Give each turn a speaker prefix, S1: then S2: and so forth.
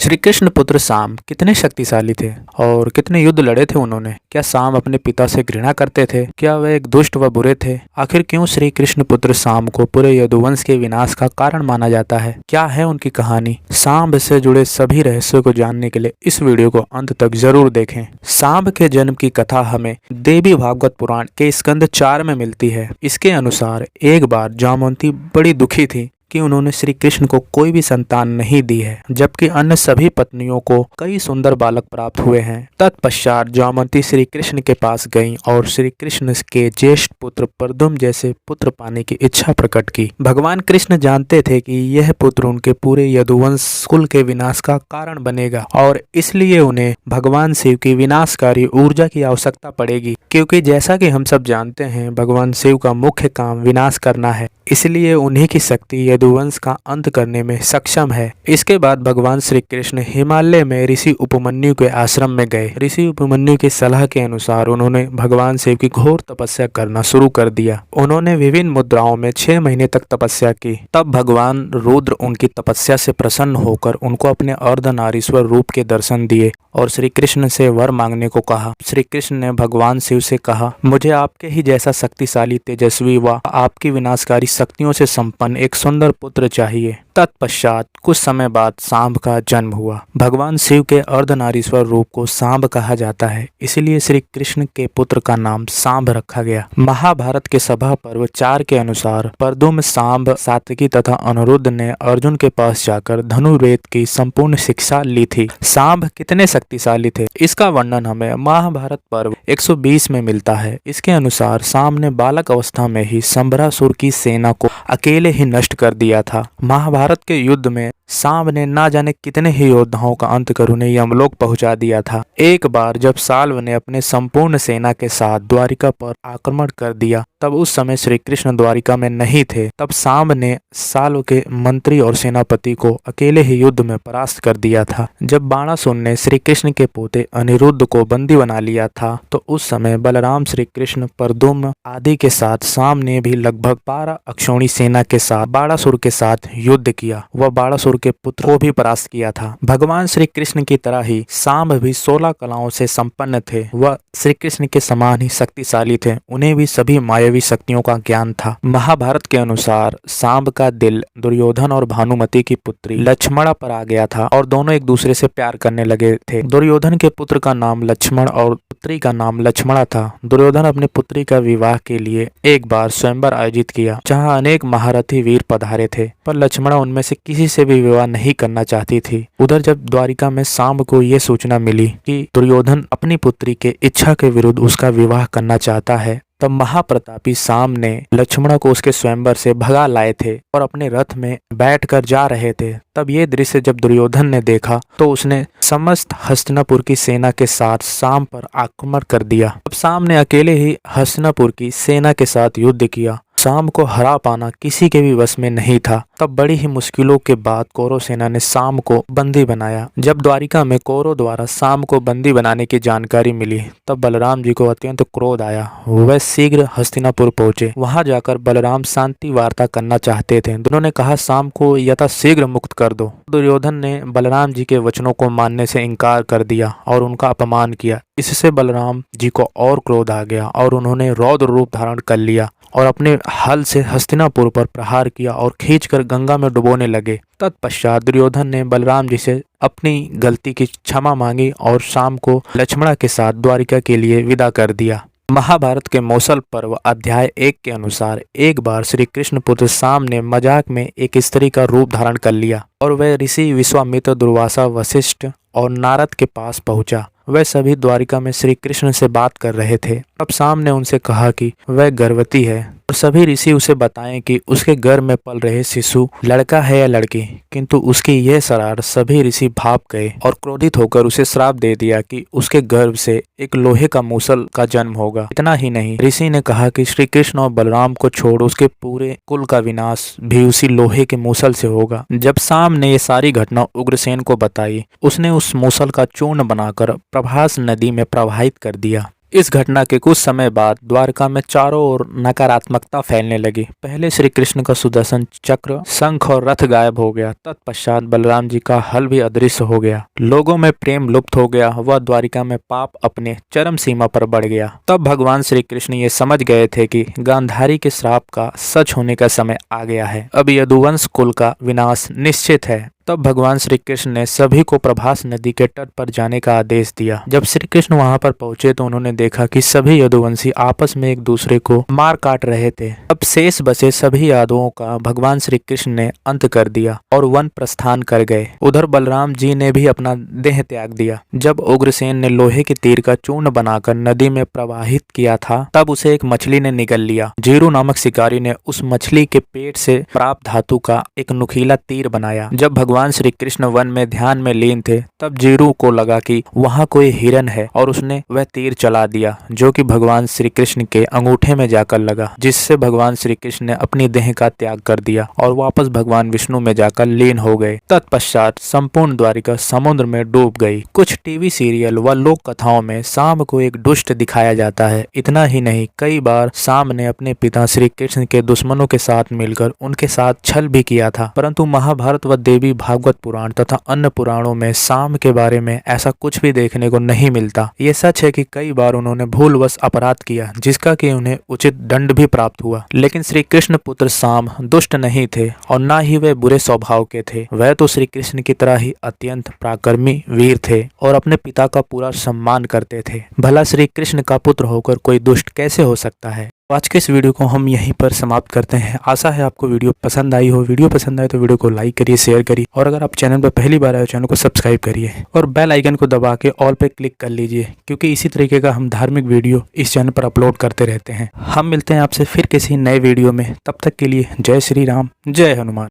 S1: श्री कृष्ण पुत्र साम कितने शक्तिशाली थे और कितने युद्ध लड़े थे उन्होंने। क्या साम अपने पिता से घृणा करते थे? क्या वे एक दुष्ट व बुरे थे? आखिर क्यों श्री कृष्ण पुत्र साम को पूरे यदुवंश के विनाश का कारण माना जाता है? क्या है उनकी कहानी? सांब से जुड़े सभी रहस्यों को जानने के लिए इस वीडियो को अंत तक जरूर देखें। सांब के जन्म की कथा हमें देवी भागवत पुराण के स्कंद 4 में मिलती है। इसके अनुसार एक बार जामवंती बड़ी दुखी थी कि उन्होंने श्री कृष्ण को कोई भी संतान नहीं दी है, जबकि अन्य सभी पत्नियों को कई सुंदर बालक प्राप्त हुए हैं। तत्पश्चात जामवंती श्री कृष्ण के पास गईं और श्री कृष्ण के ज्येष्ठ पुत्र प्रद्युम्न जैसे पुत्र पाने की इच्छा प्रकट की। भगवान कृष्ण जानते थे कि यह पुत्र उनके पूरे यदुवंश कुल के विनाश का कारण बनेगा और इसलिए उन्हें भगवान शिव की विनाशकारी ऊर्जा की आवश्यकता पड़ेगी, क्योंकि जैसा कि हम सब जानते हैं भगवान शिव का मुख्य काम विनाश करना है, इसलिए उन्हीं की शक्ति यदुवंश का अंत करने में सक्षम है। इसके बाद भगवान श्री कृष्ण हिमालय में ऋषि उपमन्यु के आश्रम में गए। ऋषि उपमन्यु की सलाह के अनुसार उन्होंने भगवान शिव की घोर तपस्या करना शुरू कर दिया। उन्होंने विभिन्न मुद्राओं में 6 महीने तक तपस्या की। तब भगवान रुद्र उनकी तपस्या से प्रसन्न होकर उनको अपने अर्धनारीश्वर रूप के दर्शन दिए और श्री कृष्ण से वर मांगने को कहा। श्री कृष्ण ने भगवान शिव से कहा, मुझे आपके ही जैसा शक्तिशाली, तेजस्वी व आपकी विनाशकारी शक्तियों से संपन्न एक सुंदर पुत्र चाहिए। तत्पश्चात कुछ समय बाद सांब का जन्म हुआ। भगवान शिव के अर्धनारीश्वर रूप को सांब कहा जाता है, इसलिए श्री कृष्ण के पुत्र का नाम सांब रखा गया। महाभारत के सभा पर्व 4 के अनुसार प्रद्युम्न, सांब, सात्यकी तथा अनिरुद्ध ने अर्जुन के पास जाकर धनुर्वेद की संपूर्ण शिक्षा ली थी। सांब कितने शक्तिशाली थे, इसका वर्णन हमें महाभारत पर्व 120 में मिलता है। इसके अनुसार सांब ने बालक अवस्था में ही संभरासुर की सेना को अकेले ही नष्ट कर दिया था। महाभारत के युद्ध में सांब ने ना जाने कितने ही योद्धाओं का अंत कर उन्हें यमलोक पहुंचा दिया था। एक बार जब साल्व ने अपने संपूर्ण सेना के साथ द्वारिका पर आक्रमण कर दिया, तब उस समय श्री कृष्ण द्वारिका में नहीं थे। तब सांब ने साल्व के मंत्री और सेनापति को अकेले ही युद्ध में परास्त कर दिया था। जब बाणासुर ने श्री कृष्ण के पोते अनिरुद्ध को बंदी बना लिया था, तो उस समय बलराम, श्री कृष्ण, प्रद्युम्न आदि के साथ सांब ने भी लगभग 12 अक्षौणी सेना के साथ बाणासुर के साथ युद्ध किया। वह बाणासुर के पुत्र को भी परास्त किया था। भगवान श्री कृष्ण की तरह ही सांब भी 16 कलाओं से संपन्न थे। वह श्री कृष्ण के समान ही शक्तिशाली थे। उन्हें भी सभी मायावी शक्तियों का ज्ञान था। महाभारत के अनुसार सांब का दिल दुर्योधन और भानुमति की पुत्री लक्ष्मणा पर आ गया था और दोनों एक दूसरे से प्यार करने लगे थे। दुर्योधन के पुत्र का नाम लक्ष्मण और पुत्री का नाम लक्ष्मणा था। दुर्योधन अपने पुत्री का विवाह के लिए एक बार स्वयंवर आयोजित किया, जहाँ अनेक महारथी वीर पधारे थे, पर लक्ष्मणा उनमें से किसी से भी विवाह नहीं करना चाहती थी। उधर जब द्वारिका में सांब को ये सूचना मिली कि दुर्योधन अपनी पुत्री के इच्छा के विरुद्ध उसका विवाह करना चाहता है, तब महाप्रतापी सांब ने लक्ष्मणा को उसके स्वयंवर से भगा लाए थे और अपने रथ में बैठकर जा रहे थे। तब ये दृश्य जब दुर्योधन ने देखा तो उसने समस्त हस्तिनापुर की सेना के साथ सांब पर आक्रमण कर दिया। अब सांब ने अकेले ही हस्तिनापुर की सेना के साथ युद्ध किया। सांब को हरा पाना किसी के भी वश में नहीं था। तब बड़ी ही मुश्किलों के बाद कौरव सेना ने सांब को बंदी बनाया। जब द्वारिका में कौरव द्वारा सांब को बंदी बनाने की जानकारी मिली, तब बलराम जी को अत्यंत क्रोध आया। वह शीघ्र हस्तिनापुर पहुंचे। वहां जाकर बलराम शांति वार्ता करना चाहते थे। उन्होंने कहा, सांब को यथाशीघ्र मुक्त कर दो। दुर्योधन ने बलराम जी के वचनों को मानने से इनकार कर दिया और उनका अपमान किया। इससे बलराम जी को और क्रोध आ गया और उन्होंने रौद्र रूप धारण कर लिया और अपने हल से हस्तिनापुर पर प्रहार किया और खींचकर गंगा में डुबोने लगे। तत्पश्चात दुर्योधन ने बलराम जी से अपनी गलती की क्षमा मांगी और सांब को लक्ष्मणा के साथ द्वारिका के लिए विदा कर दिया। महाभारत के मौसल पर्व अध्याय 1 के अनुसार एक बार श्री कृष्ण पुत्र सांब ने मजाक में एक स्त्री का रूप धारण कर लिया और वह ऋषि विश्वामित्र, दुर्वासा, वशिष्ठ और नारद के पास पहुंचा। वह सभी द्वारिका में श्री कृष्ण से बात कर रहे थे। अब सांब ने उनसे कहा कि वह गर्भवती है और सभी ऋषि उसे बताएं कि उसके गर्भ में पल रहे शिशु लड़का है या लड़की। किंतु उसकी यह शरारत सभी ऋषि भाप गए और क्रोधित होकर उसे श्राप दे दिया कि उसके गर्भ से एक लोहे का मूसल का जन्म होगा। इतना ही नहीं, ऋषि ने कहा कि श्री कृष्ण और बलराम को छोड़ उसके पूरे कुल का विनाश भी उसी लोहे के मूसल से होगा। जब सांब ने ये सारी घटना उग्रसेन को बताई, उसने उस मूसल का चूर्ण बनाकर प्रभास नदी में प्रवाहित कर दिया। इस घटना के कुछ समय बाद द्वारका में चारों ओर नकारात्मकता फैलने लगी। पहले श्री कृष्ण का सुदर्शन चक्र, शंख और रथ गायब हो गया। तत्पश्चात बलराम जी का हल भी अदृश्य हो गया। लोगों में प्रेम लुप्त हो गया। वह द्वारिका में पाप अपने चरम सीमा पर बढ़ गया। तब भगवान श्री कृष्ण ये समझ गए थे कि गांधारी के श्राप का सच होने का समय आ गया है। अब यदुवंश कुल का विनाश निश्चित है। तब भगवान श्री कृष्ण ने सभी को प्रभास नदी के तट पर जाने का आदेश दिया। जब श्री कृष्ण वहां पर पहुंचे तो उन्होंने देखा कि सभी यदुवंशी आपस में एक दूसरे को मार काट रहे थे। अब शेष बचे सभी यादवों का भगवान श्री कृष्ण ने अंत कर दिया और वन प्रस्थान कर गए। उधर बलराम जी ने भी अपना देह त्याग दिया। जब उग्रसेन ने लोहे के तीर का चूर्ण बनाकर नदी में प्रवाहित किया था, तब उसे एक मछली ने निगल लिया। जीरू नामक शिकारी ने उस मछली के पेट से प्राप्त धातु का एक नुकीला तीर बनाया। जब भगवान श्री कृष्ण वन में ध्यान में लीन थे, तब जीरू को लगा कि वहां कोई हिरन है और उसने वह तीर चला दिया, जो कि भगवान श्री कृष्ण के अंगूठे में जाकर लगा, जिससे भगवान श्री कृष्ण ने अपनी देह का त्याग कर दिया और वापस भगवान विष्णु में जाकर लीन हो गए। तत्पश्चात संपूर्ण द्वारिका समुद्र में डूब गई। कुछ टीवी सीरियल व लोक कथाओं में शाम को एक दुष्ट दिखाया जाता है। इतना ही नहीं, कई बार शाम ने अपने पिता श्री कृष्ण के दुश्मनों के साथ मिलकर उनके साथ छल भी किया था। परंतु महाभारत व देवी भागवत पुराण तथा अन्य पुराणों में शाम के बारे में ऐसा कुछ भी देखने को नहीं मिलता। ये सच है कि कई बार उन्होंने भूलवश अपराध किया, जिसका कि उन्हें उचित दंड भी प्राप्त हुआ। लेकिन श्री कृष्ण पुत्र शाम दुष्ट नहीं थे और न ही वे बुरे स्वभाव के थे। वह तो श्री कृष्ण की तरह ही अत्यंत पराक्रमी वीर थे और अपने पिता का पूरा सम्मान करते थे। भला श्री कृष्ण का पुत्र होकर कोई दुष्ट कैसे हो सकता है। आज के इस वीडियो को हम यहीं पर समाप्त करते हैं। आशा है आपको वीडियो पसंद आई हो। वीडियो पसंद आए तो वीडियो को लाइक करिए, शेयर करिए और अगर आप चैनल पर पहली बार आए हो चैनल को सब्सक्राइब करिए और बेल आइकन को दबा के ऑल पे क्लिक कर लीजिए, क्योंकि इसी तरीके का हम धार्मिक वीडियो इस चैनल पर अपलोड करते रहते हैं। हम मिलते हैं आपसे फिर किसी नए वीडियो में। तब तक के लिए जय श्री राम, जय हनुमान।